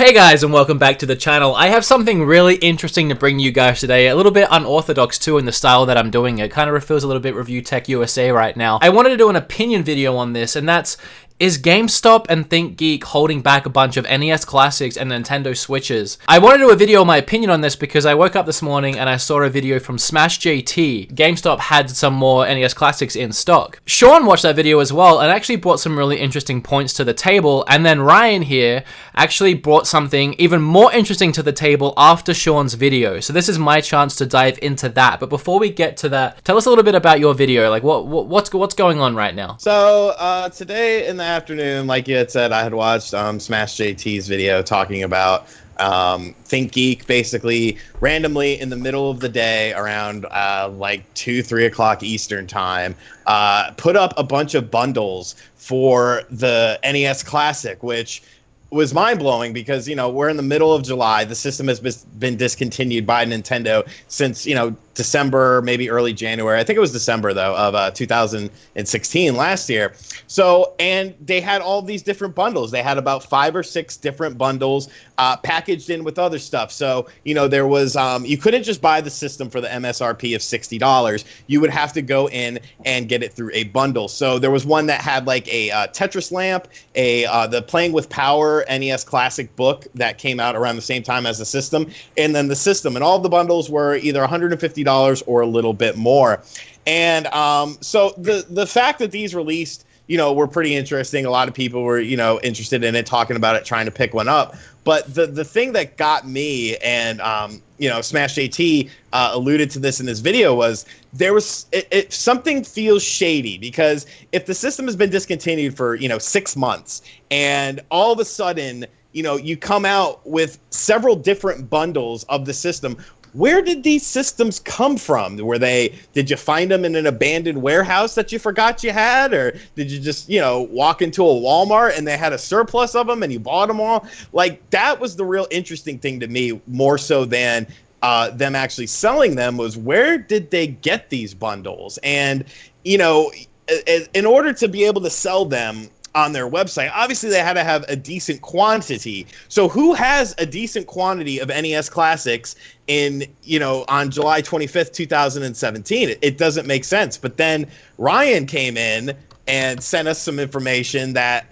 Hey guys, and welcome back to the channel. I have something really interesting to bring you guys today, a little bit unorthodox too in the style that I'm doing it. Kind of feels a little bit Review Tech USA right now. I wanted to do an opinion video on this, and that's, is Gamestop and ThinkGeek holding back a bunch of NES Classics and Nintendo Switches? I wanted to do a video on my opinion on this because I woke up this morning and I saw a video from Smash JT. Gamestop had some more NES Classics in stock. Sean watched that video as well and actually brought some really interesting points to the table, and then Ryan here actually brought something even more interesting to the table after Sean's video. So this is my chance to dive into that. But before we get to that, tell us a little bit about your video. Like what's going on right now? So today in the afternoon, like you had said, I had watched Smash JT's video talking about ThinkGeek basically randomly in the middle of the day around like 2-3 o'clock Eastern time put up a bunch of bundles for the NES Classic, which was mind-blowing because, you know, we're in the middle of July. The system has been discontinued by Nintendo since, you know, December, maybe early January. I think it was December, though, of 2016, last year. So, and they had all these different bundles. They had about 5 or 6 different bundles packaged in with other stuff. So, you know, there was, you couldn't just buy the system for the MSRP of $60. You would have to go in and get it through a bundle. So there was one that had like a Tetris lamp, the Playing with Power NES Classic book that came out around the same time as the system, and then the system. And all the bundles were either $150 or a little bit more. And so the fact that these released, you know, were pretty interesting. A lot of people were, you know, interested in it, talking about it, trying to pick one up. But the thing that got me, and you know, Smash JT alluded to this in this video, was there was something feels shady, because if the system has been discontinued for, you know, 6 months, and all of a sudden, you know, you come out with several different bundles of the system. Where did these systems come from? Did you find them in an abandoned warehouse that you forgot you had? Or did you just, you know, walk into a Walmart and they had a surplus of them and you bought them all? Like, that was the real interesting thing to me, more so than them actually selling them, was where did they get these bundles? And, you know, in order to be able to sell them on their website, obviously they had to have a decent quantity. So who has a decent quantity of NES Classics in, you know, on July 25th, 2017? It doesn't make sense. But then Ryan came in and sent us some information that,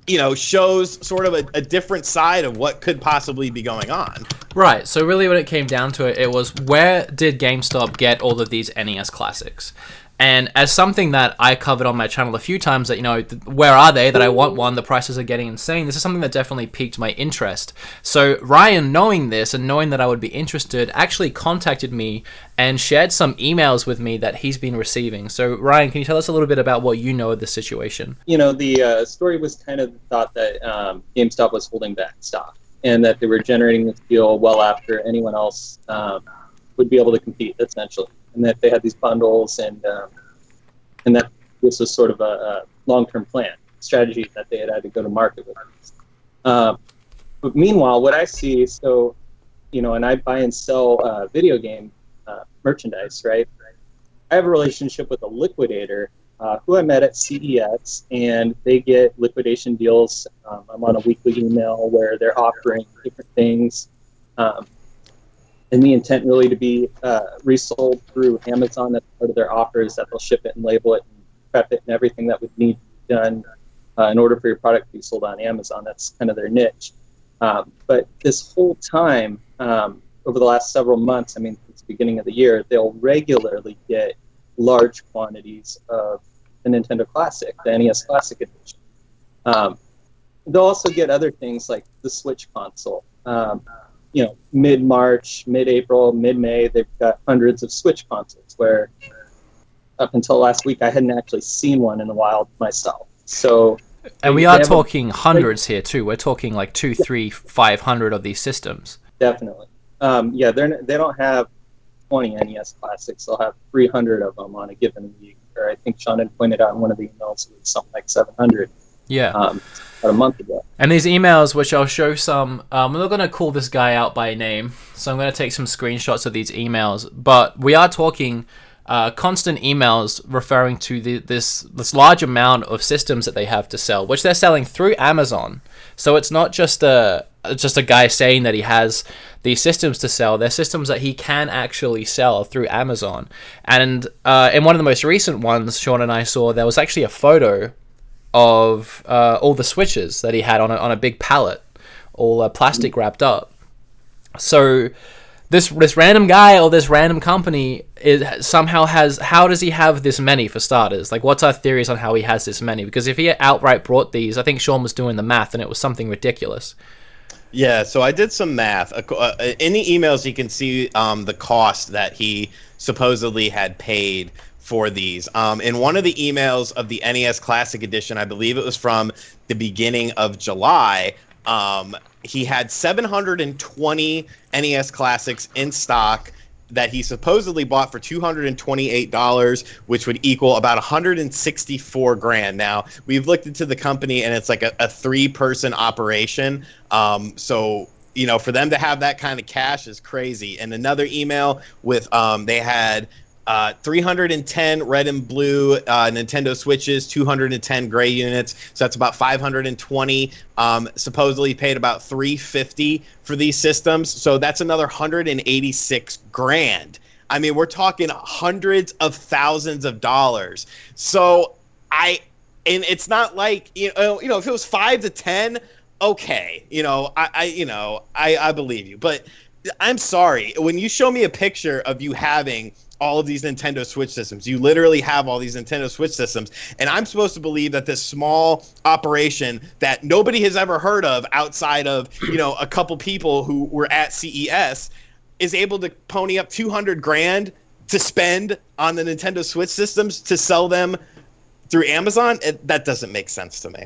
you know, shows sort of a different side of what could possibly be going on. Right, so really when it came down to it, it was, where did GameStop get all of these NES Classics? And as something that I covered on my channel a few times, that, you know, where are they, that I want one, the prices are getting insane, this is something that definitely piqued my interest. So Ryan, knowing this and knowing that I would be interested, actually contacted me and shared some emails with me that he's been receiving. So Ryan, can you tell us a little bit about what you know of this situation? You know, the story was kind of thought that GameStop was holding back stock, and that they were generating this deal well after anyone else would be able to compete, essentially. And that they had these bundles, and that this was sort of a long-term plan, strategy that they had to go to market with. But meanwhile, what I see, so, you know, and I buy and sell video game merchandise, right? I have a relationship with a liquidator who I met at CES, and they get liquidation deals. I'm on a weekly email where they're offering different things. And the intent really to be resold through Amazon. That's part of their offers, that they'll ship it and label it and prep it and everything that would need to be done in order for your product to be sold on Amazon. That's kind of their niche. But this whole time, over the last several months, I mean, since the beginning of the year, they'll regularly get large quantities of the Nintendo Classic, the NES Classic Edition. They'll also get other things like the Switch console. You know, mid-March, mid-April, mid-May, they've got hundreds of Switch consoles, where up until last week I hadn't actually seen one in the wild myself. So, and we are talking hundreds here too. We're talking like 2, 3, 500 of these systems. Definitely. Yeah, they don't have 20 NES Classics. They'll have 300 of them on a given week. Or I think Sean had pointed out in one of the emails, it was something like 700. Yeah. About a month ago. And these emails, which I'll show some, I'm not going to call this guy out by name, so I'm going to take some screenshots of these emails, but we are talking constant emails referring to this large amount of systems that they have to sell, which they're selling through Amazon So it's not just a guy saying that he has these systems to sell. They're systems that he can actually sell through Amazon. And in one of the most recent ones Sean and I saw, there was actually a photo of all the switches that he had on a big pallet, all plastic wrapped up. So this random guy or this random company how does he have this many, for starters? Like, what's our theories on how he has this many? Because if he outright brought these, I think Sean was doing the math, and it was something ridiculous. Yeah, so I did some math. In the emails, you can see the cost that he supposedly had paid for these. In one of the emails of the NES Classic Edition, I believe it was from the beginning of July, he had 720 NES Classics in stock that he supposedly bought for $228, which would equal about $164,000. Now, we've looked into the company, and it's like a 3-person operation. So, you know, for them to have that kind of cash is crazy. And another email with they had 310 red and blue Nintendo Switches, 210 gray units, so that's about 520. Supposedly paid about $350 for these systems, so that's another $186,000. I mean, we're talking hundreds of thousands of dollars. So and it's not like you know if it was 5 to 10, okay, I believe you, but I'm sorry, when you show me a picture of you having all of these Nintendo Switch systems, you literally have all these Nintendo Switch systems, and I'm supposed to believe that this small operation that nobody has ever heard of outside of, a couple people who were at CES is able to pony up $200,000 to spend on the Nintendo Switch systems to sell them through Amazon. That doesn't make sense to me.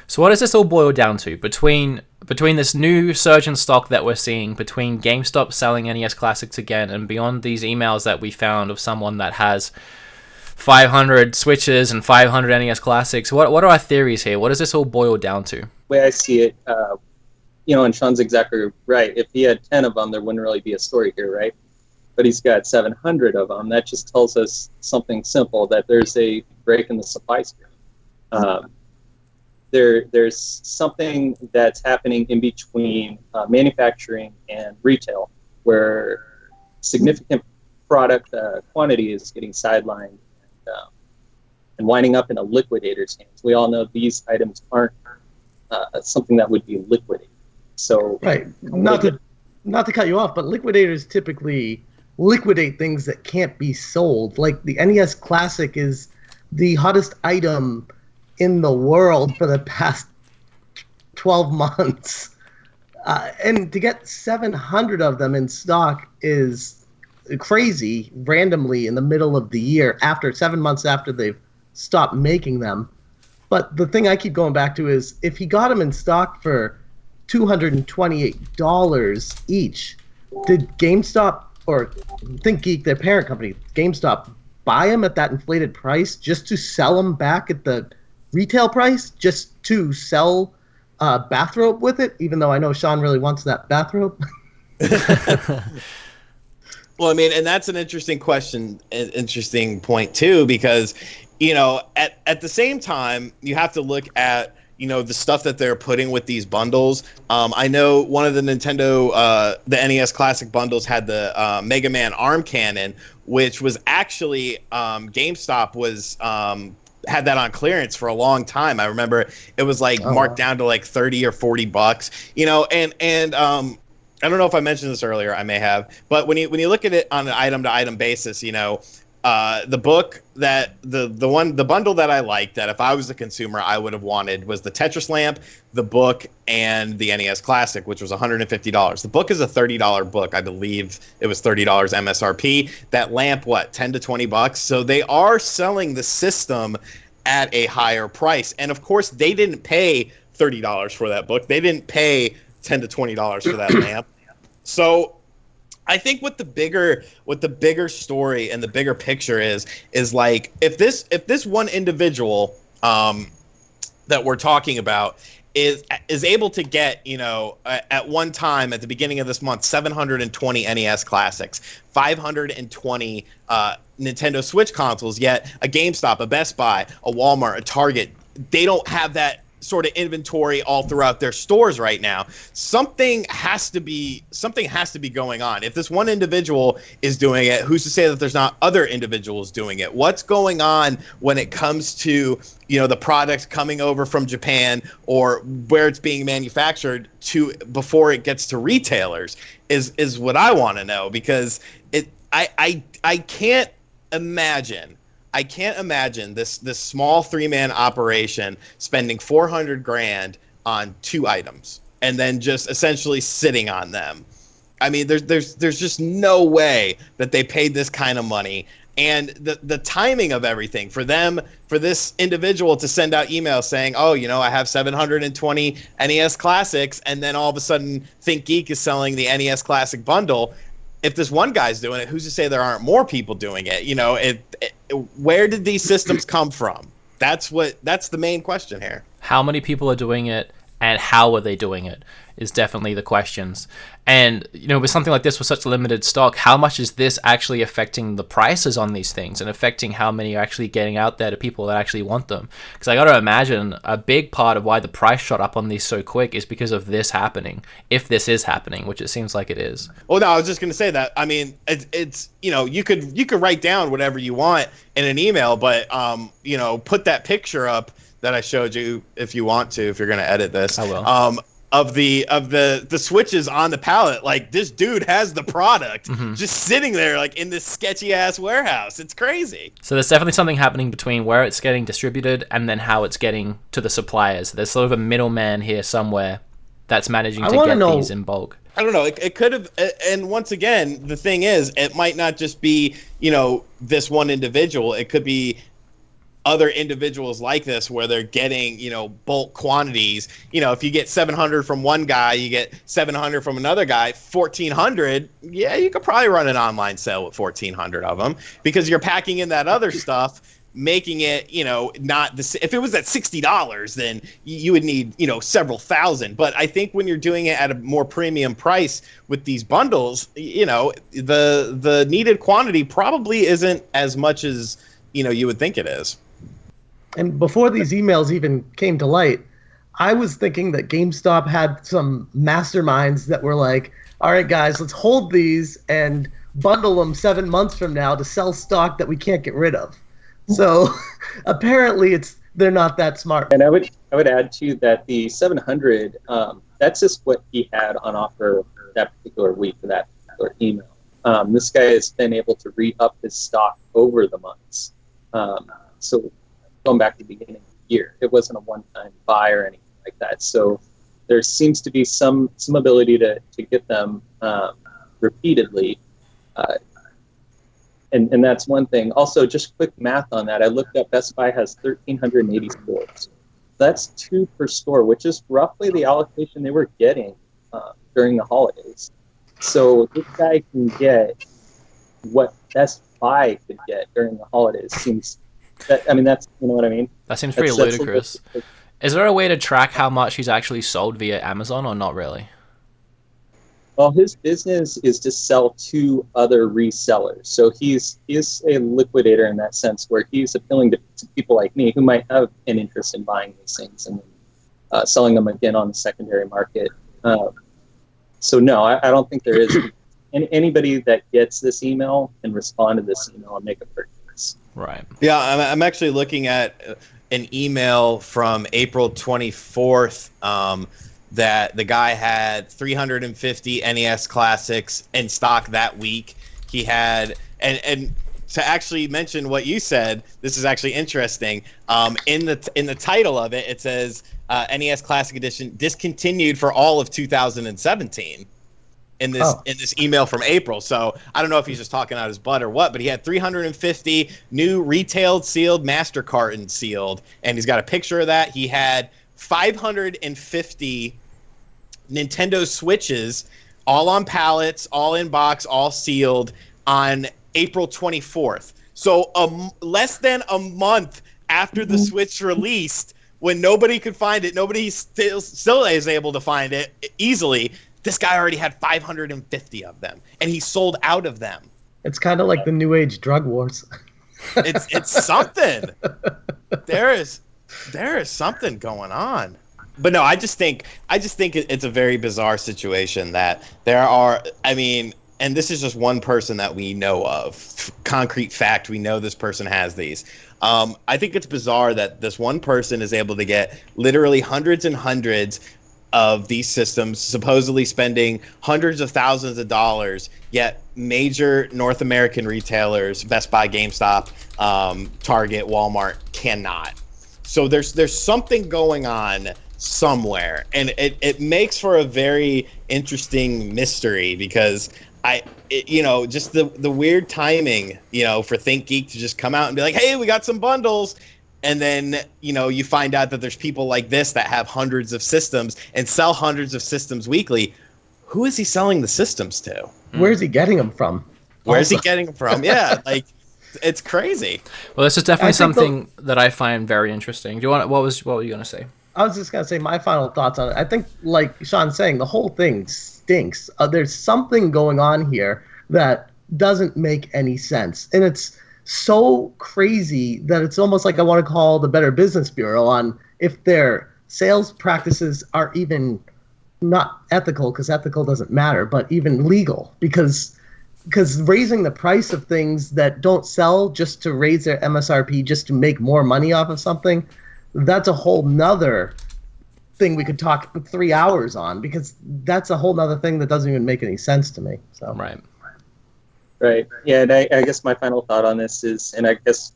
So what does this all boil down to? Between this new surge in stock that we're seeing, between GameStop selling NES Classics again, and beyond these emails that we found of someone that has 500 Switches and 500 NES Classics, what are our theories here? What does this all boil down to? The way I see it, and Sean's exactly right. If he had 10 of them, there wouldn't really be a story here, right? But he's got 700 of them. That just tells us something simple, that there's a break in the supply stream. There's something that's happening in between manufacturing and retail, where significant product quantity is getting sidelined and winding up in a liquidator's hands. We all know these items aren't something that would be liquidated. So right, not to cut you off, but liquidators typically liquidate things that can't be sold. Like the NES Classic is the hottest item in the world for the past 12 months. And to get 700 of them in stock is crazy, randomly in the middle of the year, 7 months after they've stopped making them. But the thing I keep going back to is, if he got them in stock for $228 each, did GameStop or ThinkGeek, their parent company, GameStop, buy them at that inflated price just to sell them back at the retail price, just to sell a bathrobe with it, even though I know Sean really wants that bathrobe? Well, I mean, and that's an interesting question, an interesting point too, because, at the same time, you have to look at, the stuff that they're putting with these bundles. I know one of the Nintendo, the NES Classic bundles had the Mega Man arm cannon, which was actually, GameStop was, had that on clearance for a long time. I remember it was marked down to like $30 or $40, and I don't know if I mentioned this earlier, I may have, but when you look at it on an item to item basis, the book that the bundle that I liked, that if I was a consumer I would have wanted, was the Tetris lamp, the book, and the NES Classic, which was $150. The book is a $30 book. I believe it was $30 MSRP. That lamp, $10 to $20? So they are selling the system at a higher price. And of course, they didn't pay $30 for that book. They didn't pay $10 to $20 for that lamp. So I think what the bigger story and the bigger picture is like, if this one individual that we're talking about is able to get, at one time at the beginning of this month, 720 NES Classics, 520 Nintendo Switch consoles, yet a GameStop, a Best Buy, a Walmart, a Target, they don't have that sort of inventory all throughout their stores right now. Something has to be going on. If this one individual is doing it, who's to say that there's not other individuals doing it? What's going on when it comes to, you know, the product coming over from Japan or where it's being manufactured to before it gets to retailers is what I want to know, because I can't imagine this small 3-man operation spending $400,000 on 2 items and then just essentially sitting on them. I mean, there's just no way that they paid this kind of money. And the timing of everything for this individual to send out emails saying, oh, you know, I have 720 NES Classics, and then all of a sudden ThinkGeek is selling the NES Classic bundle. If this one guy's doing it, who's to say there aren't more people doing it? You know, where did these systems come from? That's the main question here. How many people are doing it, and how are they doing it is definitely the questions. And, you know, with something like this with such limited stock, how much is this actually affecting the prices on these things and affecting how many are actually getting out there to people that actually want them? Because I got to imagine a big part of why the price shot up on these so quick is because of this happening, if this is happening, which it seems like it is. Well, no, I was just going to say that. I mean, it's you know, you could write down whatever you want in an email, but you know, put that picture up that I showed you if you want to, if you're going to edit this. I will. Of the switches on the pallet. Like, this dude has the product just sitting there like in this sketchy ass warehouse. It's crazy. So there's definitely something happening between where it's getting distributed and then how it's getting to the suppliers. There's sort of a middleman here somewhere that's managing to get these in bulk. I don't know. It could have, and once again, the thing is, it might not just be, you know, this one individual. It could be other individuals like this where they're getting, you know, bulk quantities. You know, if you get 700 from one guy, you get 700 from another guy, 1,400, yeah, you could probably run an online sale with 1,400 of them, because you're packing in that other stuff, making it, you know, not the, if it was at $60, then you would need, you know, several thousand. But I think when you're doing it at a more premium price with these bundles, you know, the needed quantity probably isn't as much as, you know, you would think it is. And before these emails even came to light, I was thinking that GameStop had some masterminds that were like, all right, guys, let's hold these and bundle them 7 months from now to sell stock that we can't get rid of. So apparently they're not that smart. And I would add too that the 700, that's just what he had on offer that particular week for that particular email. This guy has been able to re-up his stock over the months. So going back to the beginning of the year, it wasn't a one-time buy or anything like that. So there seems to be some ability to get them repeatedly. And that's one thing. Also, just quick math on that. I looked up, Best Buy has 1,380 stores. That's 2 per store, which is roughly the allocation they were getting during the holidays. So this guy can get what Best Buy could get during the holidays. Seems that, I mean, that's, you know what I mean? That seems pretty ludicrous. Is there a way to track how much he's actually sold via Amazon, or not really? Well, his business is to sell to other resellers. So he's a liquidator in that sense, where he's appealing to people like me who might have an interest in buying these things and selling them again on the secondary market. So no, I don't think there is. Anybody that gets this email can respond to this email and make a purchase. Right. Yeah, I'm actually looking at an email from April 24th that the guy had 350 NES Classics in stock that week. He had, and to actually mention what you said, this is actually interesting. In the title of it, it says NES Classic Edition discontinued for all of 2017. In this email from April. So I don't know if he's just talking out his butt or what, but he had 350 new retailed sealed master carton sealed, and he's got a picture of that. He had 550 Nintendo Switches, all on pallets, all in box, all sealed, on April 24th. So less than a month after the Switch released, when nobody could find it, nobody still is able to find it easily, this guy already had 550 of them, and he sold out of them. It's kind of like the New Age drug wars. It's something. There is. There is something going on. But no, I just think it's a very bizarre situation that there are. I mean, and this is just one person that we know of. Concrete fact, we know this person has these. I think it's bizarre that this one person is able to get literally hundreds and hundreds of these systems, supposedly spending hundreds of thousands of dollars, yet major North American retailers, Best Buy, GameStop, Target, Walmart, cannot. So there's something going on somewhere, and it makes for a very interesting mystery, because just the weird timing, for ThinkGeek to just come out and be like, hey, we got some bundles. And then, you find out that there's people like this that have hundreds of systems and sell hundreds of systems weekly. Who is he selling the systems to? Where's he getting them from? Where's he getting them from? Yeah, like, it's crazy. Well, this is definitely something that I find very interesting. What were you going to say? I was just going to say my final thoughts on it. I think, like Sean's saying, the whole thing stinks. There's something going on here that doesn't make any sense. And it's so crazy that it's almost like I want to call the Better Business Bureau on if their sales practices are even not ethical, because ethical doesn't matter, but even legal, because raising the price of things that don't sell just to raise their MSRP just to make more money off of something, that's a whole nother thing we could talk 3 hours on, because that's a whole nother thing that doesn't even make any sense to me. So Right. Yeah, and I guess my final thought on this is, and I guess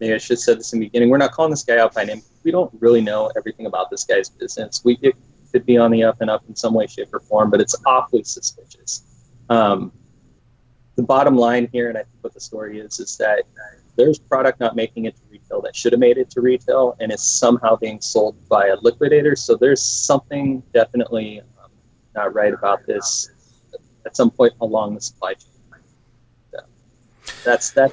maybe I should have said this in the beginning, we're not calling this guy out by name. We don't really know everything about this guy's business. It could be on the up and up in some way, shape, or form, but it's awfully suspicious. The bottom line here, and I think what the story is that there's product not making it to retail that should have made it to retail, and is somehow being sold by a liquidator. So there's something definitely not right about this at some point along the supply chain. That's the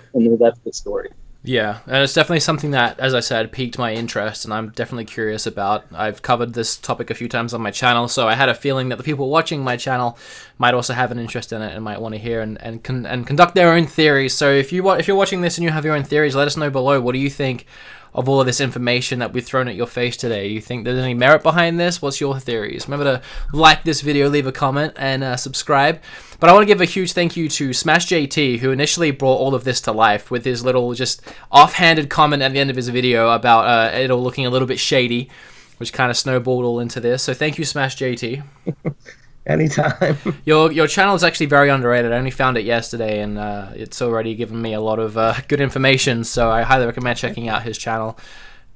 story. Yeah, and it's definitely something that, as I said, piqued my interest, and I'm definitely curious about. I've covered this topic a few times on my channel, so I had a feeling that the people watching my channel might also have an interest in it and might want to hear and conduct their own theories. So if you're watching this and you have your own theories, let us know below. What do you think of all of this information that we've thrown at your face today? You think there's any merit behind this? What's your theories? Remember to like this video, leave a comment, and subscribe. But I want to give a huge thank you to Smash JT, who initially brought all of this to life with his little just offhanded comment at the end of his video about it all looking a little bit shady, which kind of snowballed all into this. So thank you, Smash JT. Anytime. Your channel is actually very underrated. I only found it yesterday, and it's already given me a lot of good information, so I highly recommend checking out his channel.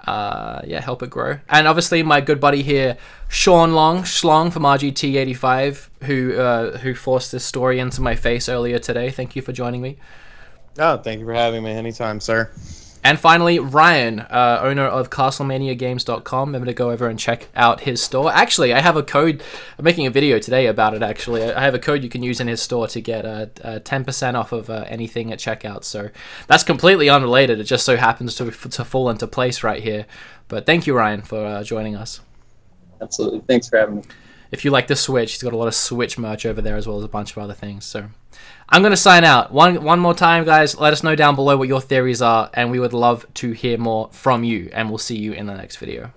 Help it grow. And obviously my good buddy here, Sean Schlong from RGT85, who forced this story into my face earlier today. Thank you for joining me. Oh, thank you for having me anytime, sir. And finally, Ryan, owner of CastleManiaGames.com. Remember to go over and check out his store. Actually, I have a code. I'm making a video today about it, actually. I have a code you can use in his store to get 10% off of anything at checkout. So that's completely unrelated. It just so happens to fall into place right here. But thank you, Ryan, for joining us. Absolutely. Thanks for having me. If you like the Switch, he's got a lot of Switch merch over there, as well as a bunch of other things. So I'm going to sign out. One more time, guys. Let us know down below what your theories are, and we would love to hear more from you, and we'll see you in the next video.